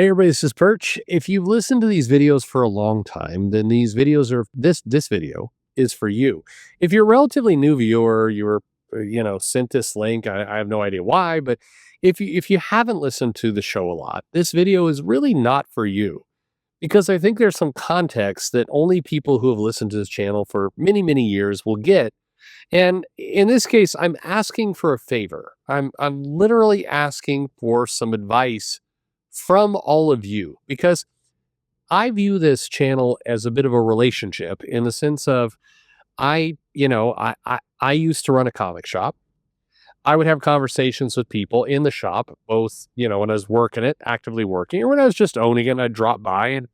Hey everybody, this is Perch. If you've listened to these videos for a long time, then these videos are this video is for you. If you're a relatively new viewer, you were sent this link. I have no idea why, but if you haven't listened to the show a lot, this video is really not for you because I think there's some context that only people who have listened to this channel for many years will get. And in this case, I'm asking for a favor. I'm literally asking for some advice from all of you because I view this channel as a bit of a relationship in the sense of I used to run a comic shop. I would have conversations with people in the shop, both, when I was working it, actively working, or when I was just owning it, I'd drop by. And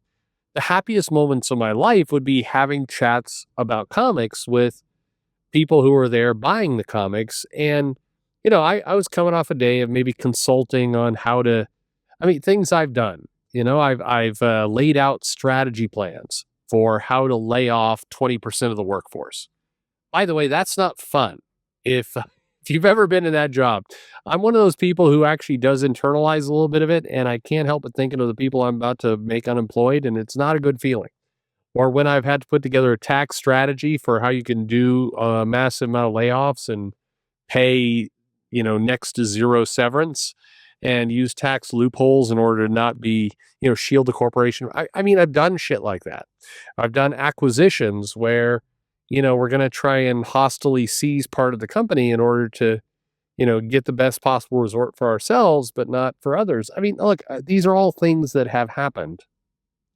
the happiest moments of my life would be having chats about comics with people who were there buying the comics. And, I was coming off a day of maybe consulting on things I've done. I've laid out strategy plans for how to lay off 20% of the workforce. By the way, that's not fun. If you've ever been in that job, I'm one of those people who actually does internalize a little bit of it, and I can't help but thinking of the people I'm about to make unemployed, and it's not a good feeling. Or when I've had to put together a tax strategy for how you can do a massive amount of layoffs and pay, next to zero severance and use tax loopholes in order to not be, shield the corporation. I've done shit like that. I've done acquisitions where, we're going to try and hostily seize part of the company in order to, get the best possible resort for ourselves, but not for others. Look, these are all things that have happened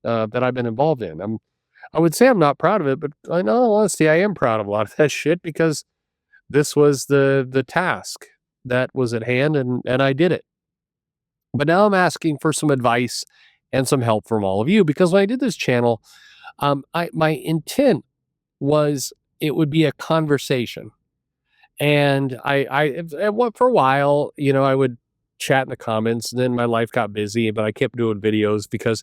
that I've been involved in. I would say I'm not proud of it, but in all honesty, I am proud of a lot of that shit because this was the task that was at hand and I did it. But now I'm asking for some advice and some help from all of you because when I did this channel, my intent was it would be a conversation. And for a while, I would chat in the comments. And then my life got busy, but I kept doing videos because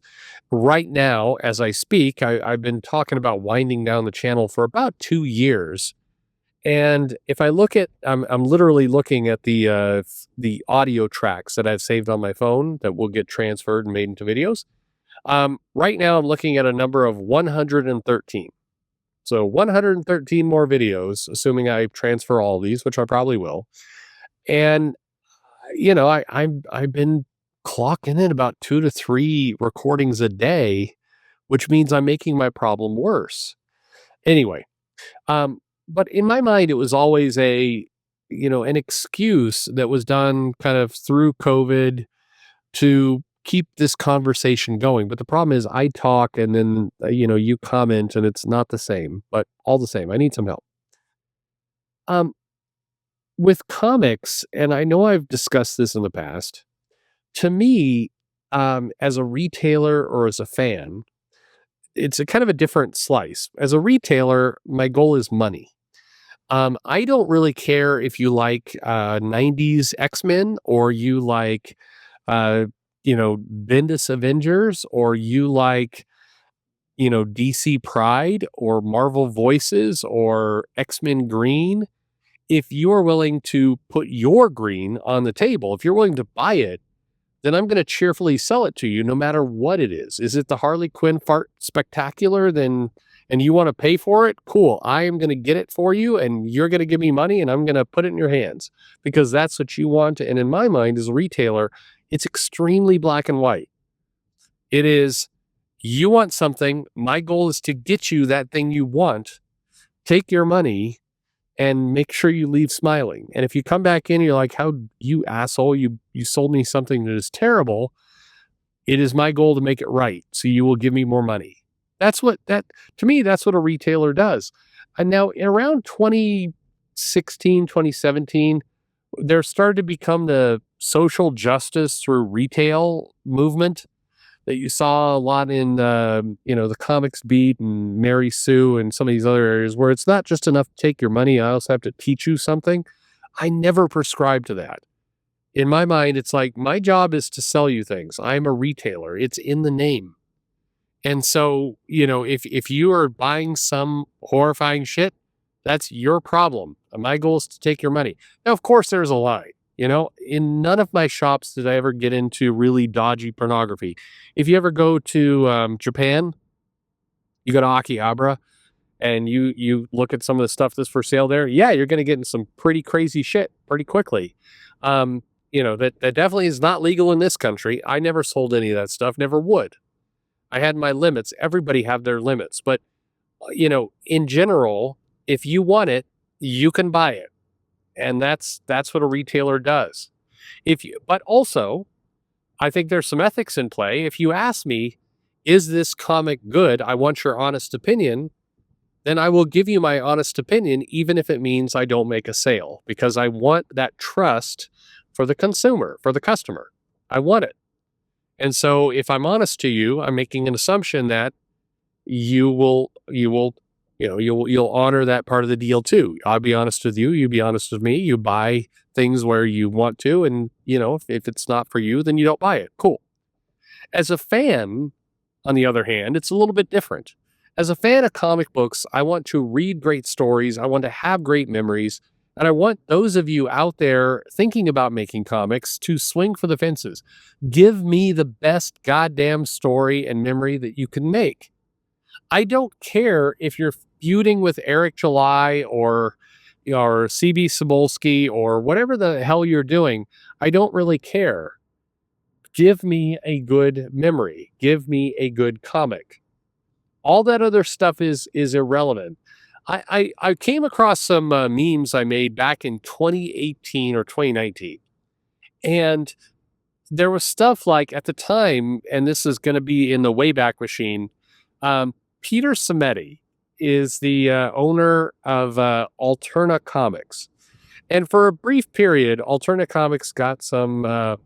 right now, as I speak, I've been talking about winding down the channel for about 2 years. And if I look at, I'm literally looking at the audio tracks that I've saved on my phone that will get transferred and made into videos. Right now, I'm looking at a number of 113. So 113 more videos, assuming I transfer all of these, which I probably will. And I've been clocking in about 2 to 3 recordings a day, which means I'm making my problem worse. Anyway, but in my mind, it was always an excuse that was done kind of through COVID to keep this conversation going. But the problem is I talk and then, you comment and it's not the same, but all the same, I need some help. Um, with comics, and I know I've discussed this in the past, to me, as a retailer or as a fan, it's a kind of a different slice. As a retailer, my goal is money. I don't really care if you like 90s X-Men or you like Bendis Avengers or you like DC Pride or Marvel Voices or X-Men Green. If you're willing to put your green on the table, if you're willing to buy it, then I'm going to cheerfully sell it to you no matter what it is. Is it the Harley Quinn fart spectacular? And you want to pay for it? Cool. I am going to get it for you and you're going to give me money and I'm going to put it in your hands because that's what you want. And in my mind as a retailer, it's extremely black and white. It is, you want something. My goal is to get you that thing you want, take your money and make sure you leave smiling. And if you come back in and you're like, how you asshole, you sold me something that is terrible. It is my goal to make it right. So you will give me more money. To me, that's what a retailer does. And now in around 2016, 2017, there started to become the social justice through retail movement that you saw a lot in, the Comics Beat and Mary Sue and some of these other areas where it's not just enough to take your money. I also have to teach you something. I never prescribe to that. In my mind, it's like my job is to sell you things. I'm a retailer. It's in the name. And so, if you are buying some horrifying shit, that's your problem. And my goal is to take your money. Now, of course, there's a line. In none of my shops did I ever get into really dodgy pornography. If you ever go to Japan, you go to Akihabara and you look at some of the stuff that's for sale there, yeah, you're going to get in some pretty crazy shit pretty quickly. That definitely is not legal in this country. I never sold any of that stuff, never would. I had my limits. Everybody have their limits, but in general, if you want it, you can buy it. And that's what a retailer does. But also, I think there's some ethics in play. If you ask me, is this comic good? I want your honest opinion. Then I will give you my honest opinion, even if it means I don't make a sale, because I want that trust for the consumer, for the customer. I want it. And so if I'm honest to you, I'm making an assumption that you'll honor that part of the deal too. I'll be honest with you. You be honest with me. You buy things where you want to. And if it's not for you, then you don't buy it. Cool. As a fan, on the other hand, it's a little bit different. As a fan of comic books, I want to read great stories. I want to have great memories. And I want those of you out there thinking about making comics to swing for the fences. Give me the best goddamn story and memory that you can make. I don't care if you're feuding with Eric July or CB Cebulski or whatever the hell you're doing. I don't really care. Give me a good memory. Give me a good comic. All that other stuff is irrelevant. I came across some memes I made back in 2018 or 2019. And there was stuff like, at the time, and this is going to be in the Wayback Machine, Peter Simeti is the owner of Alterna Comics. And for a brief period, Alterna Comics got some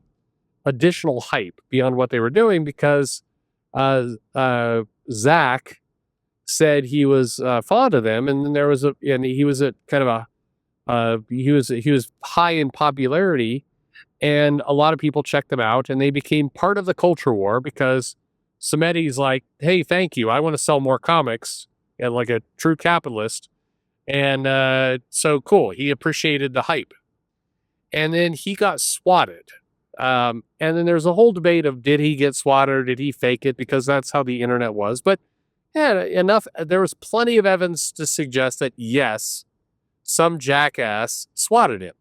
additional hype beyond what they were doing because Zach said he was fond of them, and then he was a kind of he was high in popularity, and a lot of people checked them out, and they became part of the culture war because Simeti's like, hey, thank you, I want to sell more comics, and like a true capitalist, and so cool, he appreciated the hype, and then he got swatted. And then there's a whole debate of, did he get swatted or did he fake it? Because that's how the internet was. But yeah, there was plenty of evidence to suggest that yes, some jackass swatted him.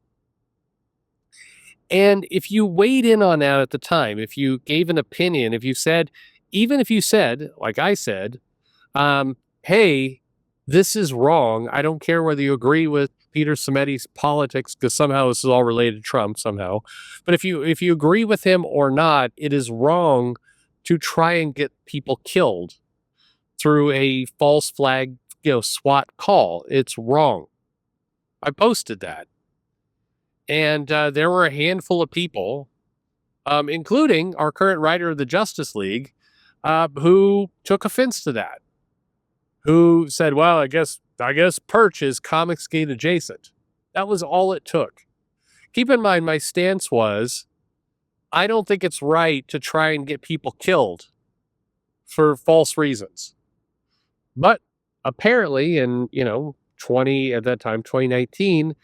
And if you weighed in on that at the time, if you gave an opinion, even if you said, like I said, hey, this is wrong. I don't care whether you agree with Peter Simeti's politics, because somehow this is all related to Trump somehow. But if you agree with him or not, it is wrong to try and get people killed through a false flag, SWAT call. It's wrong. I posted that. And there were a handful of people, including our current writer of the Justice League, who took offense to that. Who said, well, I guess Perch is Comicsgate adjacent. That was all it took. Keep in mind, my stance was, I don't think it's right to try and get people killed for false reasons. But apparently in, 2019,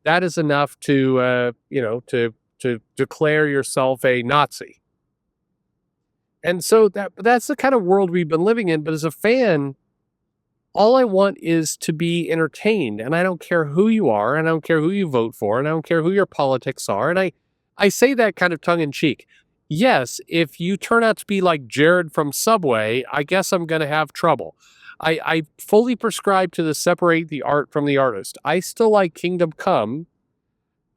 that is enough to declare yourself a Nazi. And so that's the kind of world we've been living in. But as a fan, all I want is to be entertained, and I don't care who you are, and I don't care who you vote for, and I don't care who your politics are. And I say that kind of tongue in cheek. Yes, if you turn out to be like Jared from Subway, I guess I'm going to have trouble. I fully prescribe to the separate the art from the artist. I still like Kingdom Come,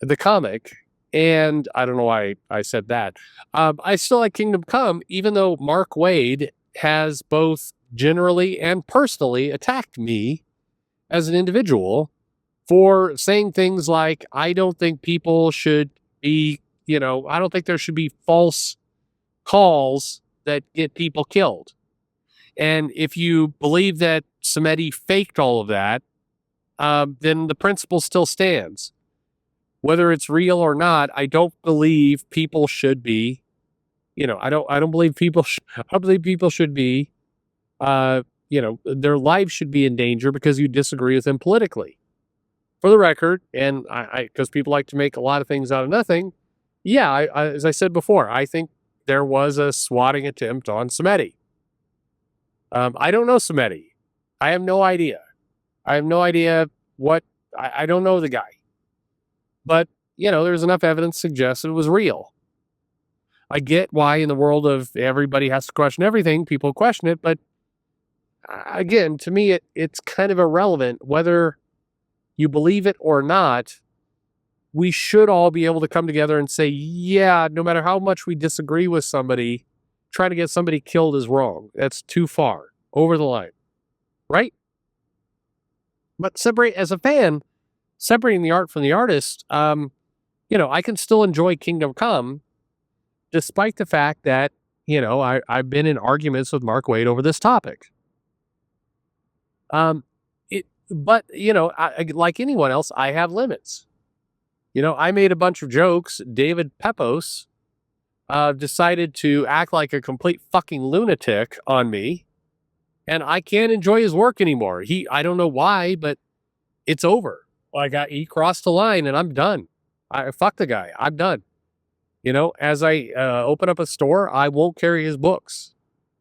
the comic, and I don't know why I said that. I still like Kingdom Come, even though Mark Waid has both generally and personally attacked me as an individual for saying things like, I don't think people should be, I don't think there should be false calls that get people killed. And if you believe that Simeti faked all of that, then the principle still stands. Whether it's real or not, I don't believe people should be, I don't believe people should be, their lives should be in danger because you disagree with them politically. for the record, and because people like to make a lot of things out of nothing, yeah, as I said before, I think there was a swatting attempt on Samedi. I don't know Samedi. I have no idea. I have no idea what, I don't know the guy. But, there's enough evidence to suggest it was real. I get why in the world of everybody has to question everything, people question it, but again, to me, it's kind of irrelevant whether you believe it or not. We should all be able to come together and say, yeah, no matter how much we disagree with somebody, trying to get somebody killed is wrong. That's too far, over the line, right? But as a fan, separating the art from the artist, I can still enjoy Kingdom Come, despite the fact that, I've been in arguments with Mark Waid over this topic. But like anyone else, I have limits. I made a bunch of jokes. David Pepos decided to act like a complete fucking lunatic on me, and I can't enjoy his work anymore. I don't know why, but it's over. Like he crossed the line, and I'm done. Fuck the guy. I'm done. As I open up a store, I won't carry his books.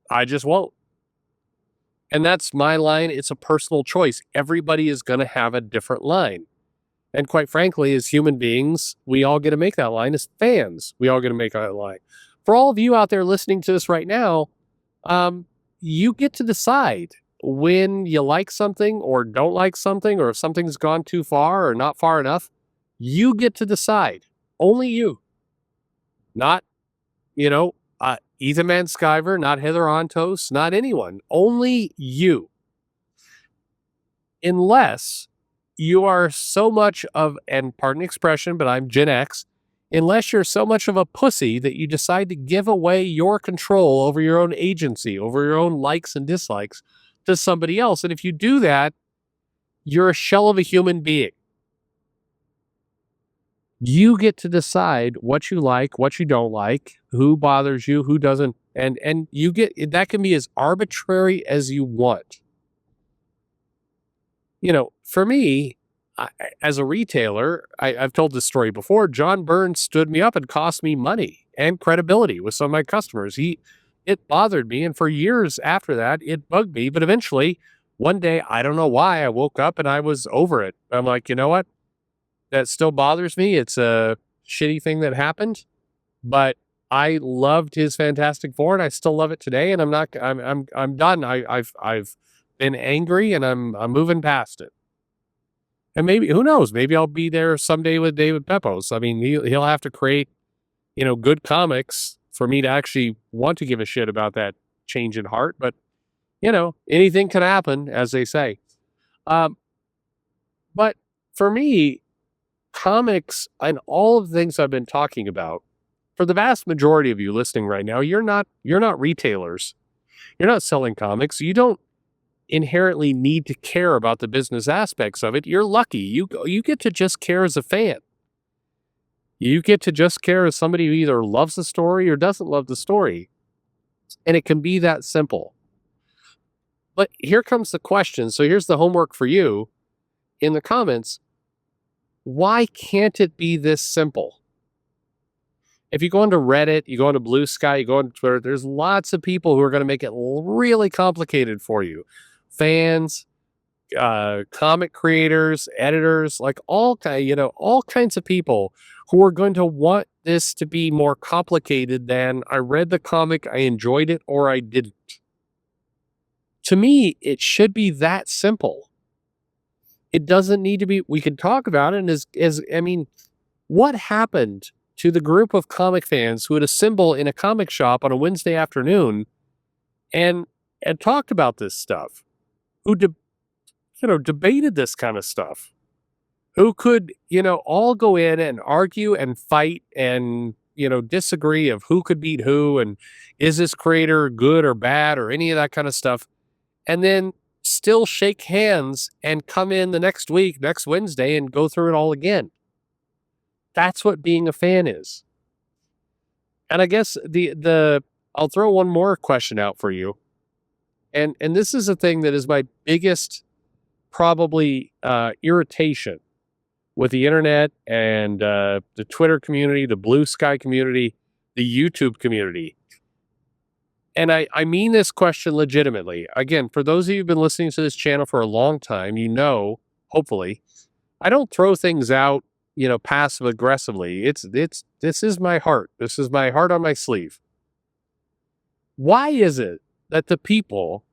I just won't. And that's my line. It's a personal choice. Everybody is going to have a different line. And quite frankly, as human beings, we all get to make that line. As fans, we all get to make that line. For all of you out there listening to this right now, you get to decide when you like something or don't like something, or if something's gone too far or not far enough. You get to decide. Only you. Not, Ethan Van Sciver, not Heather Ontos, not anyone. Only you. Unless you are so much of, and pardon the expression, but I'm Gen X, unless you're so much of a pussy that you decide to give away your control over your own agency, over your own likes and dislikes to somebody else. And if you do that, you're a shell of a human being. You get to decide what you like, what you don't like, who bothers you, who doesn't. And you get, that can be as arbitrary as you want. For me, as a retailer, I've told this story before. John Burns stood me up and cost me money and credibility with some of my customers. It bothered me. And for years after that, it bugged me. But eventually, one day, I don't know why, I woke up and I was over it. I'm like, you know what? That still bothers me. It's a shitty thing that happened, but I loved his Fantastic Four, and I still love it today. And I'm done. I've been angry, and I'm moving past it. And maybe, who knows? Maybe I'll be there someday with David Pepos. I mean, he'll have to create, good comics for me to actually want to give a shit about that change in heart. But anything can happen, as they say. But for me, comics and all of the things I've been talking about, for the vast majority of you listening right now, you're not retailers. You're not selling comics. You don't inherently need to care about the business aspects of it. You're lucky. You get to just care as a fan. You get to just care as somebody who either loves the story or doesn't love the story. And it can be that simple. But here comes the question. So here's the homework for you in the comments. Why can't it be this simple? If you go into Reddit, you go into Blue Sky, you go into Twitter, there's lots of people who are going to make it really complicated for you. Fans, comic creators, editors, like all kinds of people who are going to want this to be more complicated than I read the comic, I enjoyed it, or I didn't. To me, it should be that simple. It doesn't need to be. We can talk about it. What happened to the group of comic fans who would assemble in a comic shop on a Wednesday afternoon and talked about this stuff? Who debated this kind of stuff? Who could, all go in and argue and fight and, disagree of who could beat who, and is this creator good or bad or any of that kind of stuff, and then still shake hands and come in the next week, next Wednesday, and go through it all again. That's what being a fan is. And I guess I'll throw one more question out for you. And this is a thing that is my biggest probably irritation with the internet and the Twitter community, the Blue Sky community, the YouTube community. And I mean this question legitimately. Again, for those of you who've been listening to this channel for a long time, hopefully, I don't throw things out, passive aggressively. This is my heart. This is my heart on my sleeve. Why is it that the people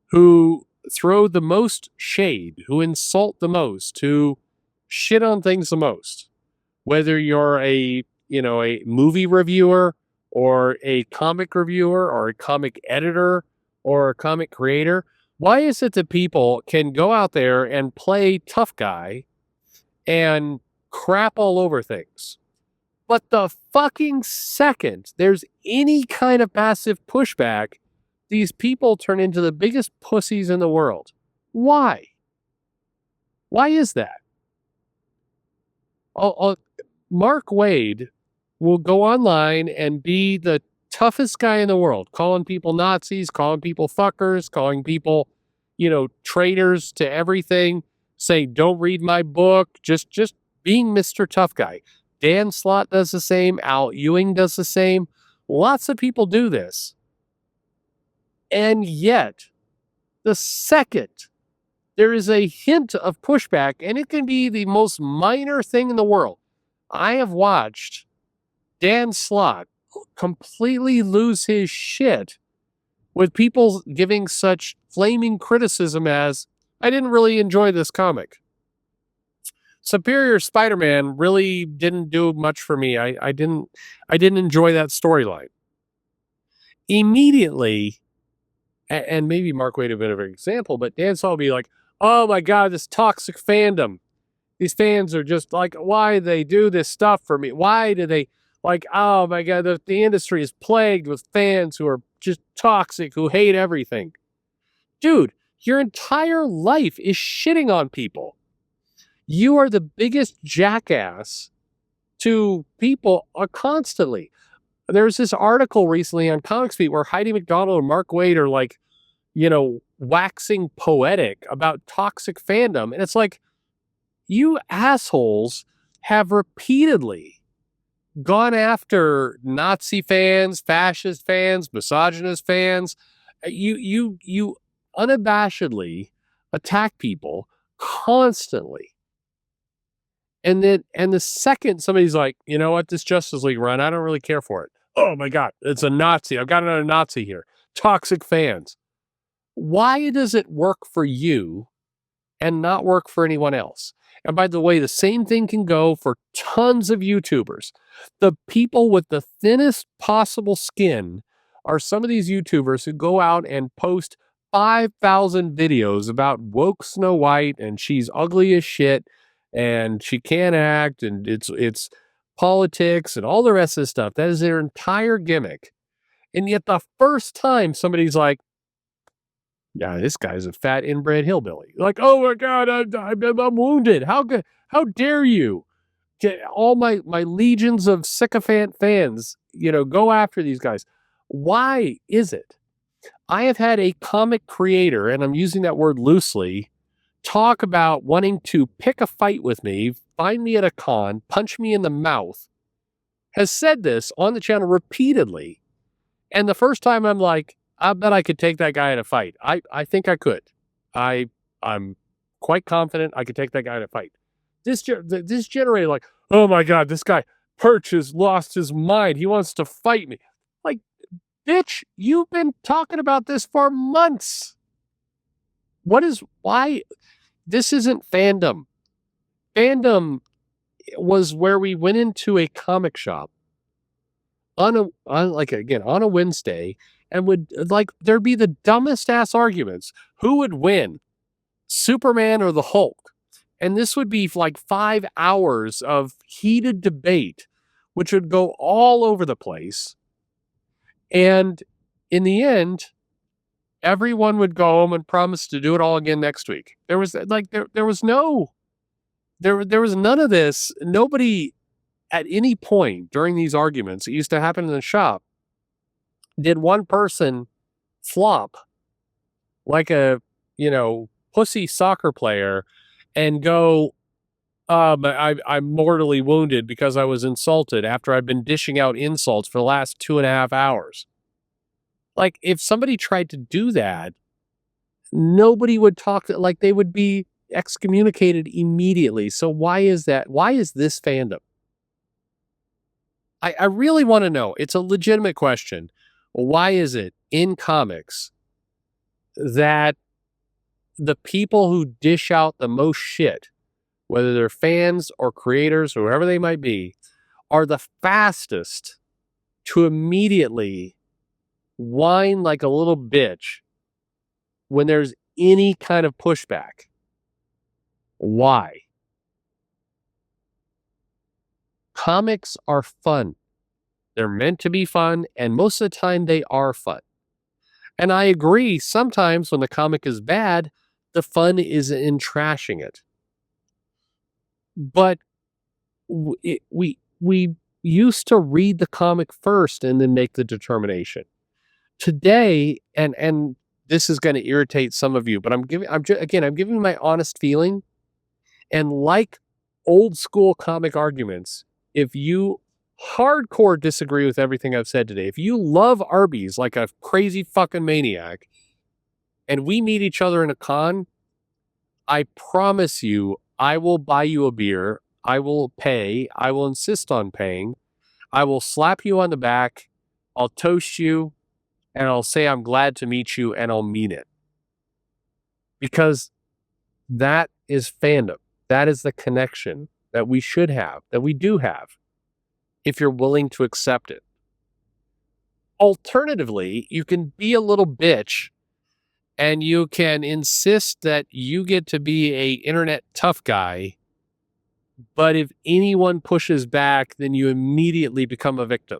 who throw the most shade, who insult the most, who shit on things the most, whether you're a movie reviewer or a comic reviewer or a comic editor or a comic creator, why is it that people can go out there and play tough guy and crap all over things? But the fucking second there's any kind of massive pushback, these people turn into the biggest pussies in the world. Why? Why is that? Mark Waid will go online and be the toughest guy in the world, calling people Nazis, calling people fuckers, calling people, traitors to everything, saying, don't read my book, just being Mr. Tough Guy. Dan Slott does the same. Al Ewing does the same. Lots of people do this. And yet, the second there is a hint of pushback, and it can be the most minor thing in the world. I have watched Dan Slott completely lose his shit with people giving such flaming criticism as, I didn't really enjoy this comic. Superior Spider-Man really didn't do much for me. I didn't enjoy that storyline. Immediately, and maybe Mark Waid a bit of an example, but Dan Slott will be like, oh my God, this toxic fandom. These fans are just like, why do they do this stuff for me? Why do they, oh my God, the industry is plagued with fans who are just toxic, who hate everything. Dude, your entire life is shitting on people. You are the biggest jackass to people constantly. There's this article recently on Comics Beat where Heidi McDonald and Mark Waid are like, waxing poetic about toxic fandom. And it's like, you assholes have repeatedly gone after Nazi fans, fascist fans, misogynist fans. You unabashedly attack people constantly. And the second somebody's like, you know what, this Justice League run, I don't really care for it. Oh my God, it's a Nazi. I've got another Nazi here. Toxic fans. Why does it work for you and not work for anyone else? And by the way, the same thing can go for tons of YouTubers. The people with the thinnest possible skin are some of these YouTubers who go out and post 5,000 videos about woke Snow White and she's ugly as shit and she can't act and it's politics and all the rest of this stuff. That is their entire gimmick. And yet the first time somebody's like, yeah, this guy's a fat inbred hillbilly. Like, oh my God, I'm wounded. How dare you? Get all my legions of sycophant fans, go after these guys. Why is it? I have had a comic creator, and I'm using that word loosely, talk about wanting to pick a fight with me, find me at a con, punch me in the mouth, has said this on the channel repeatedly. And the first time I'm like, I bet I could take that guy in a fight. I think I could. I'm quite confident I could take that guy in a fight. This generated like, oh my God, this guy, Perch, has lost his mind. He wants to fight me. Like, bitch, you've been talking about this for months. Why? This isn't Fandom. Fandom was where we went into a comic shop on a Wednesday, and there'd be the dumbest ass arguments. Who would win, Superman or the Hulk? And this would be like 5 hours of heated debate, which would go all over the place. And in the end, everyone would go home and promise to do it all again next week. There was none of this. Nobody at any point during these arguments, it used to happen in the shop, did one person flop like a, pussy soccer player and go, I'm mortally wounded because I was insulted after I've been dishing out insults for the last 2.5 hours. Like, if somebody tried to do that, nobody would talk, like, they would be excommunicated immediately. So why is that? Why is this fandom? I really want to know. It's a legitimate question. Why is it in comics that the people who dish out the most shit, whether they're fans or creators or whoever they might be, are the fastest to immediately whine like a little bitch when there's any kind of pushback? Why? Comics are fun. They're meant to be fun, and most of the time they are fun. And I agree, sometimes when the comic is bad, the fun is in trashing it. But we used to read the comic first and then make the determination. Today, and this is going to irritate some of you, but I'm giving my honest feeling. And like old school comic arguments, if you hardcore disagree with everything I've said today, if you love Arby's like a crazy fucking maniac, and we meet each other in a con, I promise you, I will buy you a beer. I will pay. I will insist on paying. I will slap you on the back. I'll toast you and I'll say I'm glad to meet you and I'll mean it. Because that is fandom. That is the connection that we should have, that we do have, if you're willing to accept it. Alternatively, you can be a little bitch and you can insist that you get to be a internet tough guy, but if anyone pushes back, then you immediately become a victim.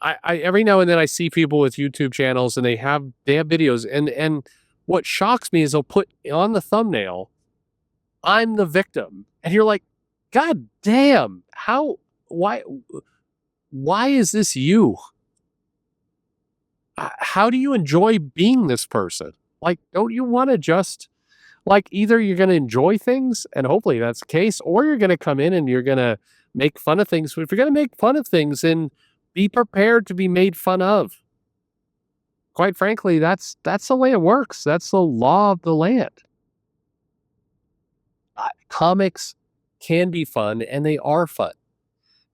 I every now and then I see people with YouTube channels and they have videos, and what shocks me is they'll put on the thumbnail, "I'm the victim," and you're like, "God damn, how? Why? Why is this you? How do you enjoy being this person? Like, don't you want to just, like, either you're going to enjoy things, and hopefully that's the case, or you're going to come in and you're going to make fun of things. If you're going to make fun of things, then be prepared to be made fun of. Quite frankly, that's the way it works. That's the law of the land. Comics can be fun, and they are fun.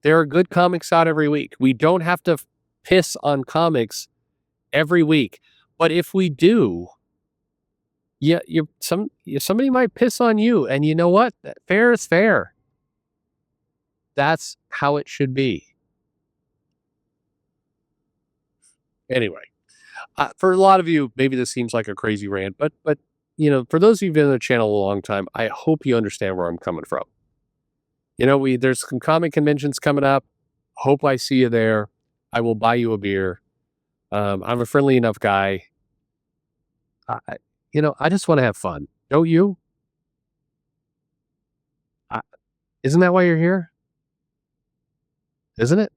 There are good comics out every week. We don't have to piss on comics every week. But if we do, yeah, somebody might piss on you, and you know what? Fair is fair. That's how it should be. Anyway, for a lot of you, maybe this seems like a crazy rant, but for those of you who've been on the channel a long time, I hope you understand where I'm coming from. There's some comic conventions coming up. Hope I see you there. I will buy you a beer. I'm a friendly enough guy. I just want to have fun. Don't you? I, isn't that why you're here? Isn't it?